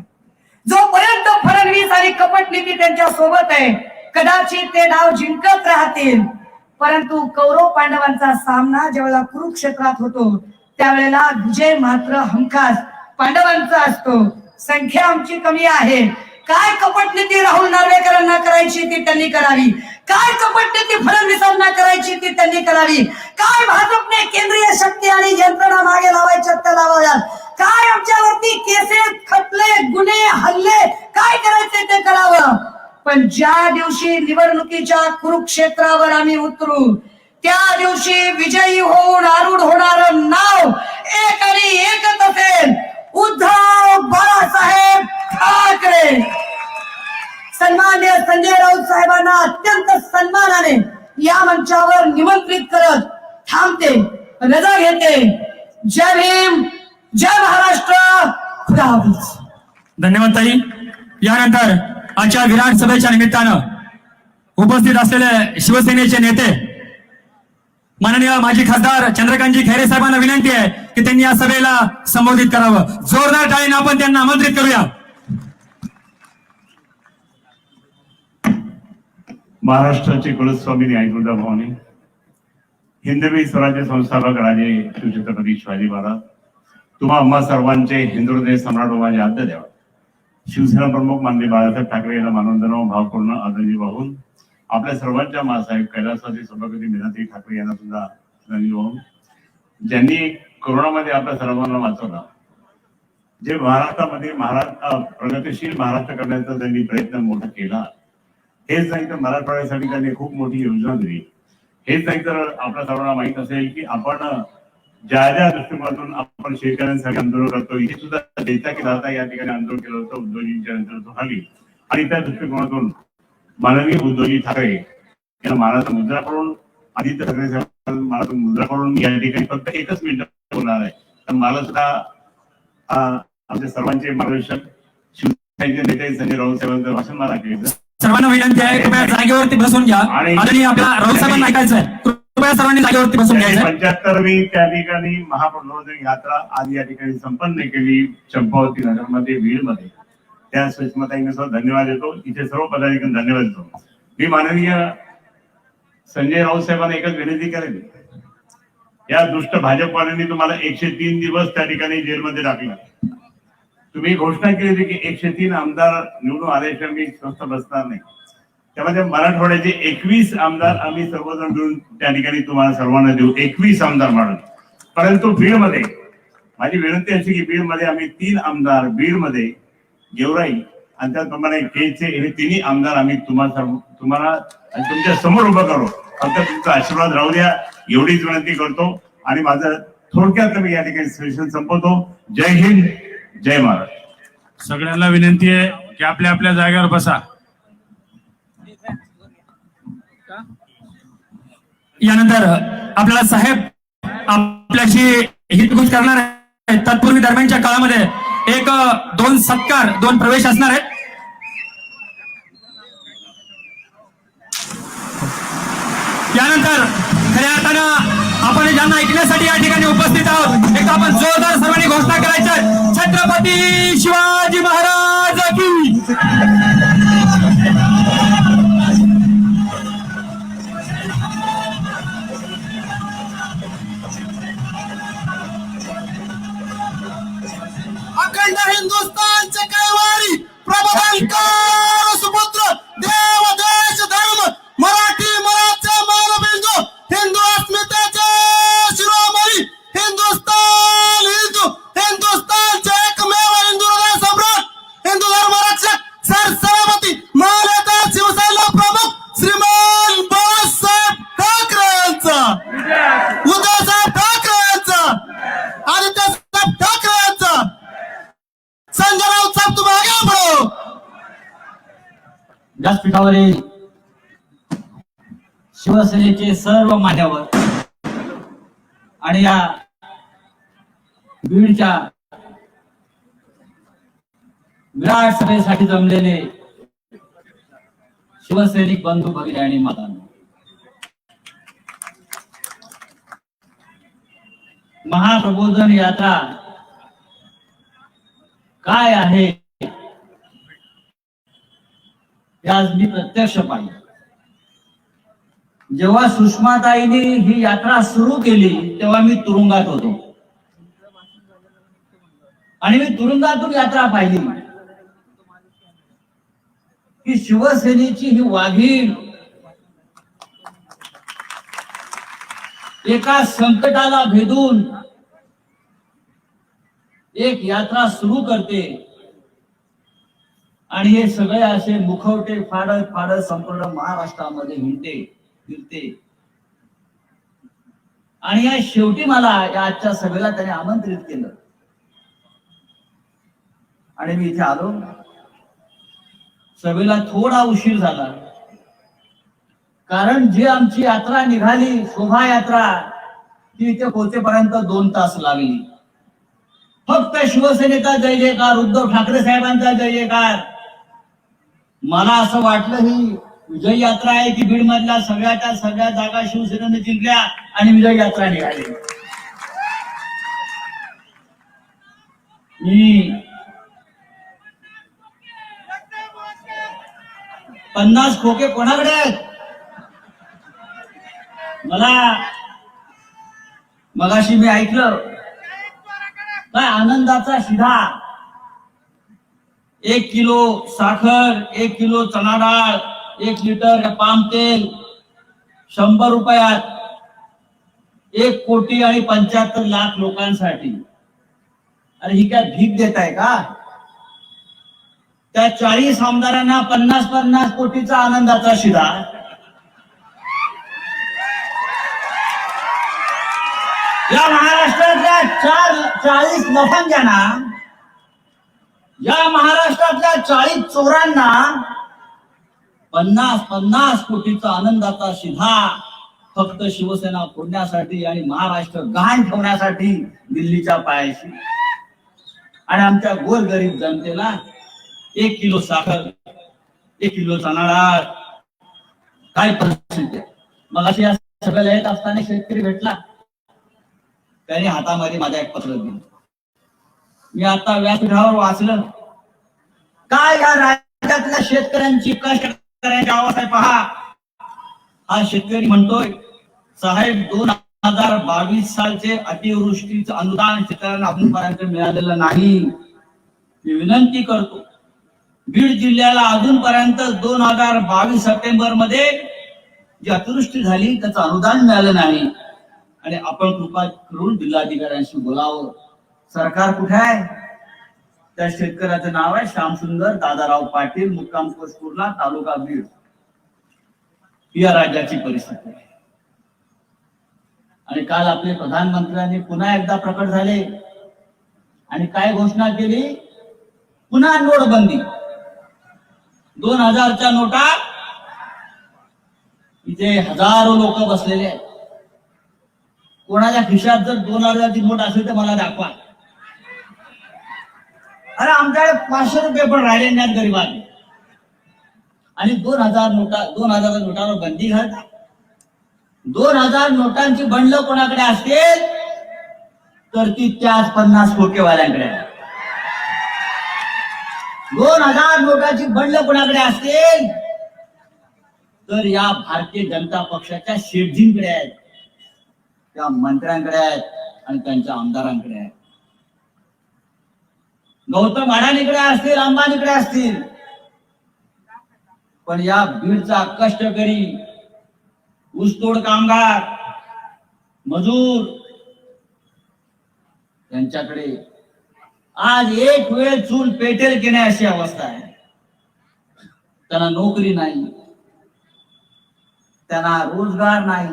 जोपर्यंत फडणवीस आणि कपट नीती त्यांच्या सोबत आहे कदाचित ते डाव जिंकत राहतील. परंतु कौरव पांडवांचा सामना ज्यावेळेला कुरुक्षेत्रात होतो त्यावेळेला विजय मात्र हमखास पांडवांचा असतो. संख्या आमची कमी आहे. काय कपट नीती राहुल नार्वेकरांना करायची ती त्यांनी करावी, काय कपट नीती फडणवीसांना करायची ती त्यांनी करावी, काय भाजपने केंद्रीय शक्ती आणि यंत्रणा मागे लावायच्या त्या लावाव्यात, काय आमच्यावरती केसे खटले गुन्हे हल्ले काय करायचे ते करावं. पण ज्या दिवशी निवडणुकीच्या कुरुक्षेत्रावर आम्ही उतरू त्या दिवशी विजयी होऊन आरूढ होणार नाव एक आणि एकच असेल, उद्धव बाळासाहेब ठाकरे. सन्माननीय संजय राऊत साहेबांना अत्यंत सन्मानाने या मंचावर निमंत्रित करत थांबते, रजा घेते. जय भीम, जय महाराष्ट्र, खुदा हाफिज. धन्यवाद ताई. यानंतर आजच्या विराट सभेच्या निमित्तानं उपस्थित असलेले शिवसेनेचे नेते माननीय माजी खासदार चंद्रकांतजी खैरे साहेबांना विनंती आहे की त्यांनी या सभेला संबोधित करावं. जोरदार टाळीने आपण त्यांना आमंत्रित करूया. महाराष्ट्राचे कुलस्वामिनी आई तुळजाभवानी, हिंदवी स्वराज्य संस्थापक राजे शिवछत्रपती शिवाजी महाराज, तुम्हा आम्हा सर्वांचे हिंदू हृदय सम्राट व माझे आद्य देवा शिवसेना प्रमुख माननीय बाळासाहेब ठाकरे यांना मानवंदना भावपूर्ण आदरणीय वाहून आपल्या सर्वांच्या मासाहेब कैलासाचे सभापती मीनाताई ठाकरे यांना सुद्धा आदरणीय वाहून, ज्यांनी कोरोनामध्ये आपल्या सर्वांना वाचवला, जे महाराष्ट्रामध्ये प्रगतिशील महाराष्ट्र करण्याचा त्यांनी प्रयत्न मोठा केला, हेच नाही तर मराठवाड्यासाठी त्यांनी खूप मोठी योजना दिली. हेच नाही तर आपल्या सर्वांना माहित असेल की आपण ज्या ज्या दृष्टिकोनातून आपण शेतकऱ्यांसाठी आंदोलन करतो, इथे सुद्धा देता की दाता या ठिकाणी आंदोलन केलं होतं उद्धवजींच्या नेतृत्वाखाली. आणि त्या दृष्टिकोनातून माननीय उद्धवजी ठाकरे यांना मानाचा मुद्रा करून, आदित्य ठाकरे साहेब मानाचा मुद्रा करून या ठिकाणी फक्त एकच मिनिट बोलणार आहे. तर मला सुद्धा आमच्या सर्वांचे मार्गदर्शक शिवसेनेचे नेते संजय राऊत साहेबांचं भाषण मला ऐकायचं. सर्वांना विनंती आहे कृपया जागेवरती बसून घ्या आणि आपल्या राऊत साहेबांना ऐकायचं आहे. कृपया सर्वांनी जागेवरती बसून घ्यायचं. 75वी त्या ठिकाणी महाप्रबोधन यात्रा आज या ठिकाणी संपन्न केली चंपावती नगरमध्ये, बीडमध्ये. त्या सुषमाताईंना सुद्धा धन्यवाद देतो. इथे सर्व पदाधिकाऱ्यांना धन्यवाद देतो. मी माननीय संजय राऊत साहेबांना एकच विनंती करेन, या दुष्ट भाजपवाल्यांनी तुम्हाला 103 दिवस त्या ठिकाणी जेलमध्ये टाकलं. तुम्ही घोषणा केली होती की 103 आमदार निवडून आल्याशिवाय मी स्वस्थ बसणार नाही. त्यामध्ये मराठवाड्याचे 21 आमदार आम्ही सर्वजण मिळून त्या ठिकाणी तुम्हाला सर्वांना देऊ, 21 आमदार म्हणून. परंतु बीडमध्ये माझी विनंती अशी की बीडमध्ये आम्ही 3 आमदार, बीडमध्ये गेवराई आणि त्याचप्रमाणे केचे, हे तिन्ही आमदार आम्ही तुम्हाला आणि तुमच्या समोर उभं करू. फक्त तुमचा आशीर्वाद राहू द्या एवढीच विनंती करतो आणि माझं थोडक्यात मी या ठिकाणी सेशन संपवतो. जय हिंद, जय महाराष्ट्र. सगळ्यांना विनंती आहे की आपल्या आपल्या जागेवर बसा. यानंतर आपल्याला साहेब आपल्याशी हितगुज करणार आहे. तत्पूर्वी दरम्यानच्या काळामध्ये एक 2 सत्कार, 2 प्रवेश असणार आहेत. यानंतर खऱ्या अर्थानं आपण ज्यांना ऐकण्यासाठी या ठिकाणी उपस्थित आहोत, एक आपण जोरदार सर्वांनी घोषणा करायचं, छत्रपती शिवाजी महाराज की. अखंड हिंदुस्थानचे कैवारी प्रबोधनकार सुपुत्र, देव देश धर्म मराठी मनाचे मानबिंदू, हिंदू अस्मितेचे शिरोमणी, हिंदुस्थान हिंदू, हिंदुस्थानचे एकमेव हिंदू हृदय सम्राट, हिंदू धर्म रक्षक, सरसेनापती, मान्यता शिवसेना प्रमुख श्रीमान बाळासाहेब ठाकरे यांचा, उद्धवसाहेब ठाकरे यांचा, आदित्यसाहेब ठाकरे यांचा. संजय राऊत साहेब तुम्ही आगे बढ़ो. व्यासपीठावरील शिवसेनेचे सर्व मान्यवर आणि या बीडच्या विराट सभेसाठी जमलेले शिवसैनिक बंधू भगिनी आणि मातांनो, महाप्रबोधन यात्रा काय आहे हे आज मी प्रत्यक्ष पाहिलं. जेव्हा सुषमाताईंनी ही यात्रा सुरू केली तेव्हा मी तुरुंगात होतो आणि मी तुरुंगातून यात्रा पाहिली की शिवसेनेची ही वाघीण एका संकटाला भेदून एक यात्रा सुरू करते आणि हे सगळे असे मुखवटे फाडत फाडत संपूर्ण महाराष्ट्रामध्ये फिरते आणि या शेवटी मला या आजच्या सभेला त्याने आमंत्रित केलं आणि मी इथे आलो. सभेला थोडा उशीर झाला कारण जी आमची यात्रा निघाली शोभायात्रा ती इथे पोहोचेपर्यंत 2 तास लागली. फक्त शिवसेनेचा जय जयकार, उद्धव ठाकरे साहेबांचा जय जयकार. मला असं वाटलं ही विजय यात्रा आहे की बीड मधल्या सगळ्याच्या सगळ्या जागा शिवसेनेने जिंकल्या आणि विजय यात्रा निघाली. मी 50 खोके कोणाकडे आहेत? मला मगाशी मी ऐकलं काय आनंदाचा शिधा, 1 किलो साखर, 1 किलो चणा डाळ, 1 लिटर पाम तेल 100 रुपयात 1,75,00,000 लोकांसाठी. अरे ही काय भीक देत आहे का? त्या 40 आमदारांना 50-50 कोटीचा आनंदाचा शिधा. या महाराष्ट्रातल्या 40 लफंग्यांना, या महाराष्ट्रातल्या 40 चोरांना 50-50 कोटीचा आनंदाचा शिधा फक्त शिवसेना फोडण्यासाठी आणि महाराष्ट्र गहाण ठेवण्यासाठी दिल्लीच्या पायाशी. आणि आमच्या गोरगरीब जनतेला 1 किलो साखर, 1 किलो चणा डाळ, काय परिस्थिती आहे. मग अशी या सगळ्या येत असताना शेतकरी भेटला, त्याने हातामध्ये माझ्या एक पत्र दिलं. मी आता व्यासपीठावर वाचलं काय या राज्यातल्या शेतकऱ्यांची कष्ट करण्याची अवस्था आहे पहा. हा शेतकरी म्हणतोय साहेब 2022 सालचे अतिवृष्टीचं अनुदान शेतकऱ्यांना अजूनपर्यंत मिळालेलं नाही. मी विनंती करतो बीड जिल्ह्याला अजूनपर्यंत 2022 सप्टेंबर मध्ये जी अतिवृष्टी झाली त्याचं अनुदान मिळालं नाही आणि आपण कृपा करून जिल्हाधिकाऱ्यांशी बोलावं. सरकार कुठे आहे? त्या शेतकऱ्याचं नाव आहे श्यामसुंदर दादाराव पाटील, मुक्काम पोस्ट कुर्ला, तालुका बीड. या राज्याची परिस्थिती आहे. आणि काल आपले प्रधानमंत्र्यांनी पुन्हा एकदा प्रकट झाले आणि काय घोषणा केली? पुन्हा नोटबंदी. 2000च्या नोटा, इथे हजारो लोक बसलेले आहेत. कोणाच्या खिशात जर 2000ची नोट असेल तर मला दाखवा. अरे आमच्याकडे 500 रुपये पण राहिले नाहीत गरीबांनी. आणि 2000 नोटावर बंदी घालतात. 2000 नोटांची बंडल कोणाकडे असतील तर ती त्याच 50 खोकेवाल्यांकडे. 2000 नोटाची बंडल कोणाकडे असतील तर या भारतीय जनता पक्षाच्या शेठजींकडे आहेत, त्या मंत्र्यांकडे आहेत आणि त्यांच्या आमदारांकडे आहेत. गौतम अडाणीकडे असतील, अंबानीकडे असतील, पण या बीडचा कष्टकरी, ऊसतोड कामगार, मजूर यांच्याकडे आज एक वेळ चूल पेटेल की नाही अशी अवस्था आहे. त्यांना नोकरी नाही, त्यांना रोजगार नाही.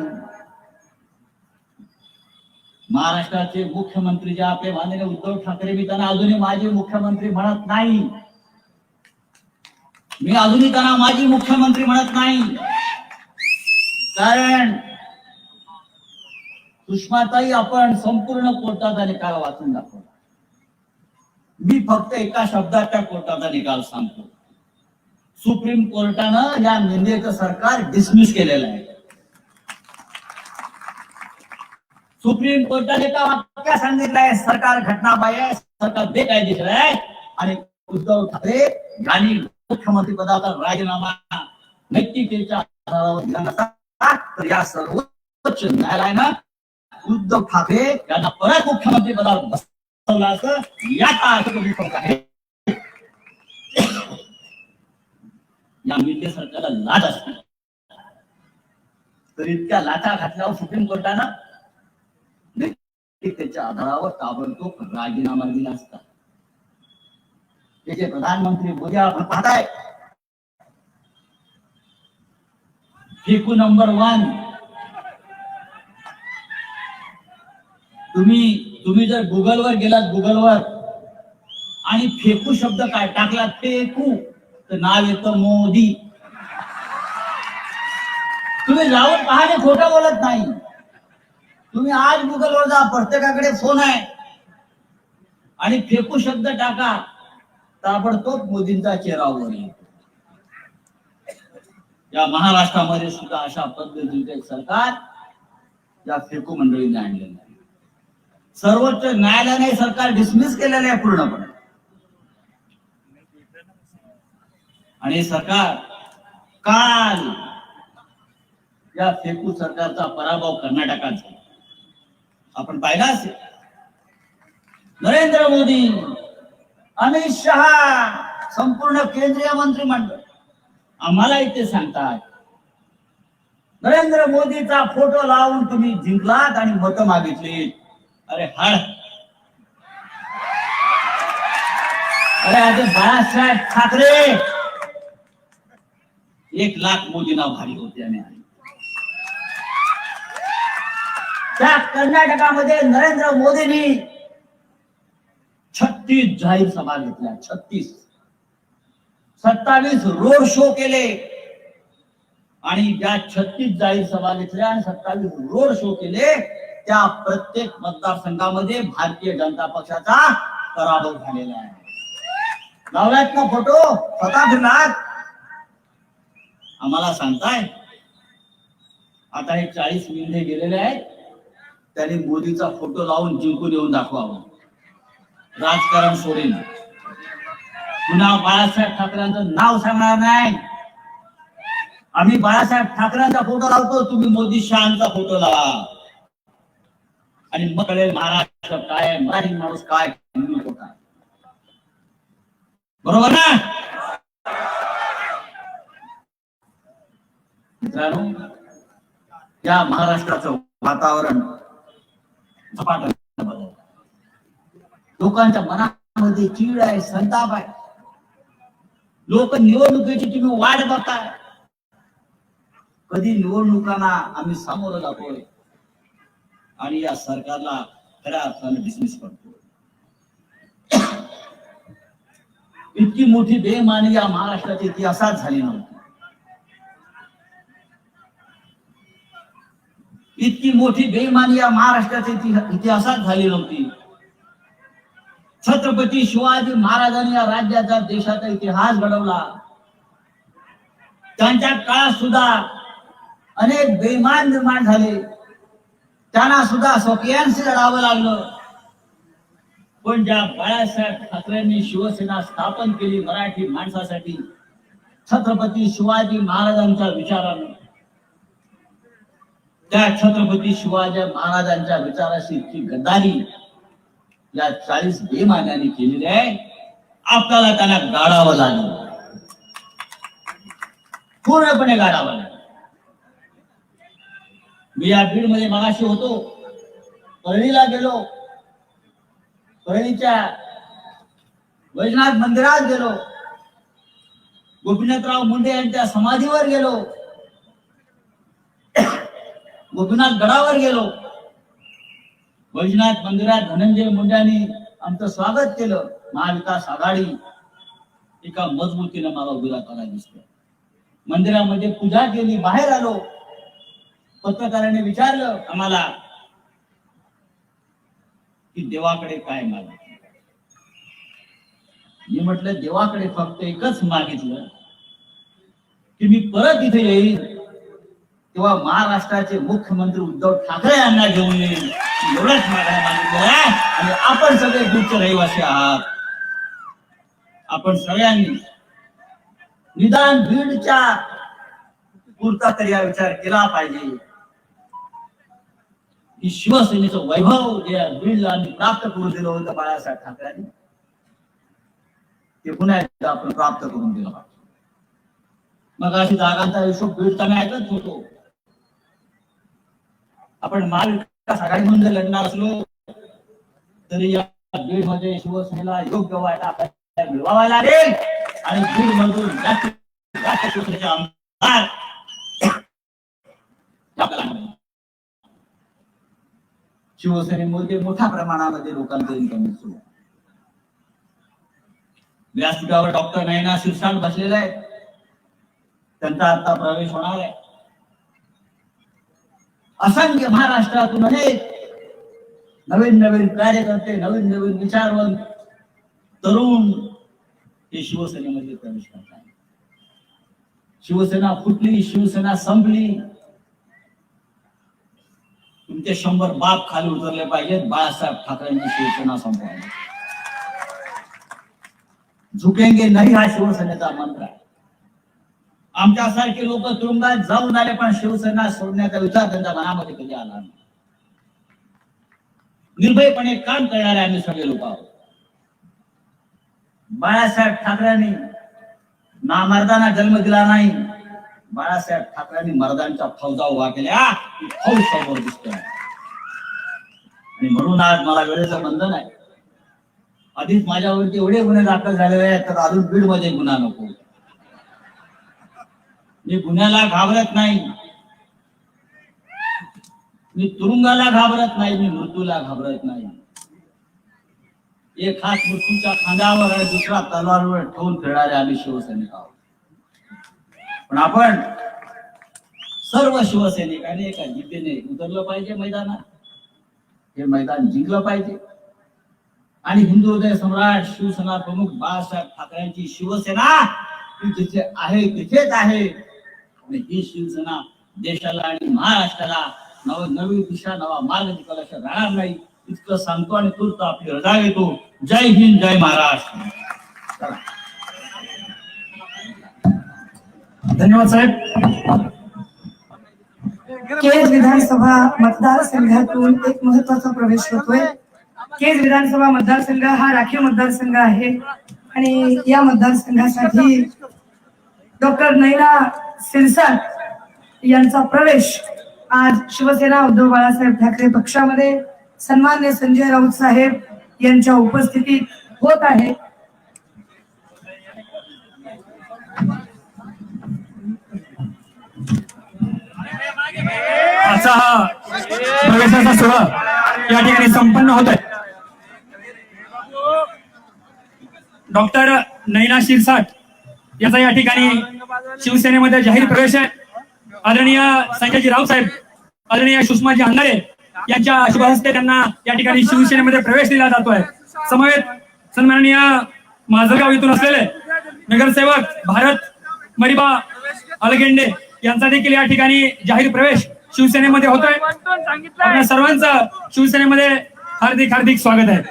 महाराष्ट्राचे मुख्यमंत्री जे आपले माननीय उद्धव ठाकरे, मी त्यांना अजूनही माजी मुख्यमंत्री म्हणत नाही. मी अजूनही त्यांना माजी मुख्यमंत्री म्हणत नाही. कारण सुषमाताई आपण संपूर्ण कोर्टाचा निकाल वाचून दाखवला. मी फक्त एका शब्दात त्या कोर्टाचा निकाल सांगतो. सुप्रीम कोर्टानं या निंदेचं सरकार डिसमिस केलेलं आहे. सुप्रीम कोर्टाने का वाक्य सांगितलंय, सरकार घटनाबाह्य आहे, सरकार बेकायदेशीर आहे आणि उद्धव ठाकरे यांनी मुख्यमंत्री पदाचा राजीनामा नैतिकतेच्या आधारावर दिला नसता तर या सर्वोच्च न्यायालयानं उद्धव ठाकरे यांना परत मुख्यमंत्री पदावर बसवलं असं याचा अर्थ तुम्ही करत आहे. या मिळते सरकारला लाच असते, तर इतक्या लाचा घातल्यावर सुप्रीम कोर्टानं नैतिकतेच्या आधारावर ताबडतोब राजीनामा दिला असता. त्याचे प्रधानमंत्री मोदी आपण पाहताय, फेकू नंबर 1. तुम्ही जर गुगलवर गेलात, गुगलवर आणि फेकू शब्द काय टाकला, फेकू, तर नाव येतं मोदी. तुम्ही जाऊन पाहणे, खोटं बोलत नाही. तुम्ही आज गुगलवर जा, प्रत्येकाकडे फोन आहे, आणि फेकू शब्द टाका, ताबडतोब मोदींचा चेहरा वर येईल. या महाराष्ट्रामध्ये सुद्धा अशा पद्धतीचे सरकार या फेकू मंडळीने आणलेलं आहे. सर्वोच्च न्यायालयाने सरकार डिसमिस केलेलं आहे पूर्णपणे. आणि सरकार काल या फेकू सरकारचा पराभव कर्नाटकात झाला. आपण पाहिला असेल, नरेंद्र मोदी, अमित शहा, संपूर्ण केंद्रीय मंत्रिमंडळ आम्हाला इथे सांगतात, नरेंद्र मोदीचा फोटो लावून तुम्ही जिंकलात आणि मतं मागितली. अरे हाड, अरे आज बाळासाहेब ठाकरे 1,00,000 मोदींना भारी होते. आणि त्या कर्नाटकामध्ये नरेंद्र मोदींनी 36 जाहीर सभा घेतल्या, 36, 27 रोड शो केले. आणि ज्या 36 जाहीर सभा घेतल्या आणि 27 रोड शो केले, त्या प्रत्येक मतदारसंघामध्ये भारतीय जनता पक्षाचा पराभव झालेला आहे. लावलात ना फोटो, स्वतः फिरलात. आम्हाला सांगताय आता हे 40 मिनिटे गेलेले आहेत, त्यांनी मोदीचा फोटो लावून जिंकून येऊन दाखवावं. राजकारण सोडेल, पुन्हा बाळासाहेब ठाकरेंचं नाव सांगणार नाही. आम्ही बाळासाहेब ठाकरेंचा फोटो लावतो, तुम्ही मोदी शहांचा फोटो लावा, आणि मग कळेल महाराष्ट्र काय, मराठी माणूस काय, हिंदू काय. बरोबर ना मित्रांनो? या महाराष्ट्राचं वातावरण झपाट्याने बदलतं. लोकांच्या मनामध्ये चीड आहे, संताप आहे. लोक निवडणुकीची तुम्ही वाट बघताय, कधी निवडणुकांना आम्ही सामोरं जातोय आणि या सरकारला खऱ्या अर्थाने डिसमिस करतो. इतकी मोठी बेईमानी या महाराष्ट्राच्या इतिहासात झाली नव्हती. इतकी मोठी बेईमानी या महाराष्ट्राच्या इतिहासात झाली नव्हती. छत्रपती शिवाजी महाराजांनी या राज्याचा, देशाचा इतिहास घडवला. त्यांच्या काळात सुद्धा अनेक बेईमान निर्माण झाले, त्यांना सुद्धा स्वकीयांशी लढावं लागलं. पण ज्या बाळासाहेब ठाकरेंनी शिवसेना स्थापन केली मराठी माणसासाठी, छत्रपती शिवाजी महाराजांच्या विचारानं, त्या छत्रपती शिवाजी महाराजांच्या विचाराशी इतकी गद्दारी या 40 बेईमान्यांनी केलेली आहे, आपल्याला त्यांना गाडावं लागलं, पूर्णपणे गाडावं लागलं. मी या बीड मध्ये मगाशी होतो, परळीला गेलो, परळीच्या वैजनाथ मंदिरात गेलो, गोपीनाथराव मुंडे यांच्या समाधीवर गेलो, गोपीनाथ गडावर गेलो. वैजनाथ मंदिरात धनंजय मुंडेंनी आमचं स्वागत केलं. महाविकास आघाडी एका मजबूतीनं मला उभा करायला दिसलं. मंदिरामध्ये पूजा केली, बाहेर आलो. पत्रकारांनी विचारलं आम्हाला की देवाकडे काय मागितलं. मी म्हटलं देवाकडे फक्त एकच मागितलं की मी परत इथे येईल तेव्हा महाराष्ट्राचे मुख्यमंत्री उद्धव ठाकरे यांना घेऊन येईल, एवढंच मागण्या मागितलं आहे. आणि आपण सगळे बीडचे रहिवासी आहात, आपण सगळ्यांनी निदान बीडच्या पुरता तरी हा विचार केला पाहिजे की शिवसेनेचं वैभव जे बीडला प्राप्त करून दिलं होतं बाळासाहेब ठाकरेंनी, ते पुन्हा एकदा आपण प्राप्त करून दिलं पाहिजे. मग अशी जागांचा हिशोब बीडचा मी ऐकत होतो. आपण महाविकास आघाडीमधून जर लढणार असलो तरी या बीड मध्ये शिवसेनेला योग्य वाटा आपल्याला मिळवावा लागेल. आणि बीड मधून शिवसेनेचे आमदार शिवसेनेमध्ये मोठ्या प्रमाणामध्ये लोकांचं कमी सुरू. व्यासपीठावर डॉक्टर नयना शिरसाट बसलेले आहे, त्यांचा आता प्रवेश होणार आहे. असंख्य महाराष्ट्रातून अनेक नवीन नवीन कार्यकर्ते, नवीन नवीन विचारवंत तरुण हे शिवसेनेमध्ये प्रवेश करतात. शिवसेना फुटली, शिवसेना संपली. तुमचे 100 बाप खाली उतरले पाहिजेत बाळासाहेब ठाकरेंची शिवसेना संपवायला. झुकेंगे नाही हा शिवसेनेचा मंत्र आहे. आमच्यासारखे लोक तुरुंगात जाऊन आले पण शिवसेना सोडण्याचा विचार त्यांच्या मनामध्ये कधी आला नाही. निर्भयपणे काम करणारे आम्ही सगळे लोक आहोत. बाळासाहेब ठाकरेंनी नामर्दांना जन्म दिला नाही, बाळासाहेब ठाकरेंनी मर्दांच्या फौजा उभा केल्या. फौज समोर दिसतोय आणि म्हणून आज मला वेळेचं बंधन आहे. आधीच माझ्यावरती एवढे गुन्हे दाखल झालेले आहेत तर अजून बीड मध्ये गुन्हा नको. मी गुन्ह्याला घाबरत नाही, मी तुरुंगाला घाबरत नाही, मी मृत्यूला घाबरत नाही. एक हात मृत्यूच्या खांद्यावर आणि दुसरा तलवारवर ठेवून फिरणारे आम्ही शिवसैनिक आहोत. पण आपण सर्व शिवसैनिकांनी एका जिद्दीने उतरलं पाहिजे मैदानात. हे मैदान जिंकलं पाहिजे आणि हिंदू हृदय सम्राट शिवसेना प्रमुख बाळासाहेब ठाकरेंची शिवसेना जिथे आहे तिथेच आहे. आणि ही शिवसेना देशाला आणि महाराष्ट्राला नवी दिशा, नवा मार्ग निकालाशिवाय राहणार नाही इतकं सांगतो आणि तूर्त आपली रजा घेतो. जय हिंद, जय महाराष्ट्र. धन्यवाद साहेब. केज विधानसभा मतदारसंघातून एक महत्वाचा प्रवेश होतोय. केज विधानसभा मतदारसंघ हा राखीव मतदारसंघ आहे आणि या मतदारसंघासाठी डॉक्टर नयना शिरसाट यांचा प्रवेश आज शिवसेना उद्धव बाळासाहेब ठाकरे पक्षामध्ये सन्मान्य संजय राऊत साहेब यांच्या उपस्थितीत होत आहे. आजचा हा प्रवेशाचा सोहळा या ठिकाणी संपन्न होत आहे. डॉक्टर नयना शिरसाट याचा या ठिकाणी शिवसेनेमध्ये जाहीर प्रवेश आहे. आदरणीय संजयजी राऊत साहेब, आदरणीय सुषमाजी अंधारे यांच्या शुभ हस्ते त्यांना या ठिकाणी शिवसेनेमध्ये प्रवेश दिला जातोय. समवेत सन्माननीय माझगाव इथून असलेले नगरसेवक भारत मरिबा अलगेंडे यांचा देखील या ठिकाणी जाहीर प्रवेश शिवसेनेमध्ये होतोय. आपल्या सर्वांचं शिवसेनेमध्ये हार्दिक हार्दिक स्वागत आहे.